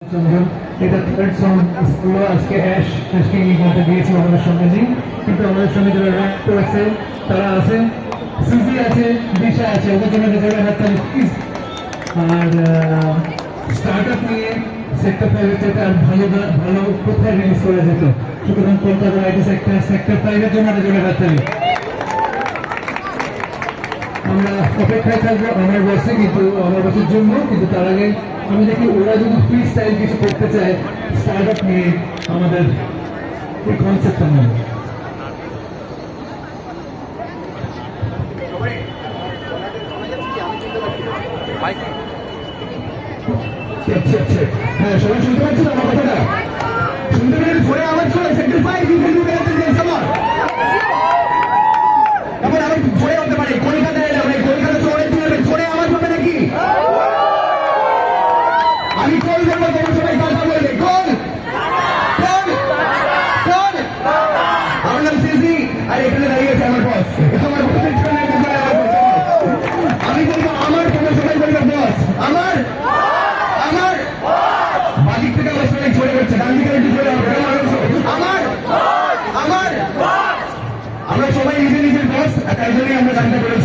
এটা third song school আজকে অ্যাশকে এই গানটা দিয়েছি আমাদের সঙ্গে নেই, কিন্তু আমাদের সঙ্গে যারা র্যাপ করেছে তারা আছে, সিজি আছে, দিশা আছে, ওদের জন্য যারা হাততালি প্লিজ। আর স্টার্ট আপ নিয়ে সেক্টর 5 এর চাইতে আর ভালো কোথায় রিলিজ করা যেত, সুতরাং কলকাতার আইটি সেক্টর 5 এর জন্য যারা হাততালি। আমরা অপেক্ষায় থাকবো আমার বসে, কিন্তু আমার বসের জন্য, কিন্তু তার আগে আমি দেখি ওরা যদি ফ্রি স্টাইল কিছু করতে চায় স্টার্ট আপ নিয়ে আমাদের এই কনসেপ্টটা নিয়ে। হ্যাঁ, সবাই শুনতে পাচ্ছি আমার কথাটা? শুনতে পেরেছি? পরে আওয়াজ করে সেক্টর 5 তারপর আমি ধরে হতে পারি কলকাতায় এলাম, কলকাতা শহরে ধরে আওয়াজ হবে নাকি? আমি কল করবো, তোমার সবাই কথা বলবে। Call call call. আমার নাম সিসি, আর এখানে দাঁড়িয়ে আছে আমার বস। আমার বসের জন্য আমি বলবো আমার, তোমার সবাই বলবে বস আমার। আমার বাদিক থেকে আমার সবাই ছড়ে করছে, ডান দিকে একটু ছড়ে হবে আমার। আমার আমরা সবাই নিজের নিজের বস, তাই জন্যই আমরা গানটা করে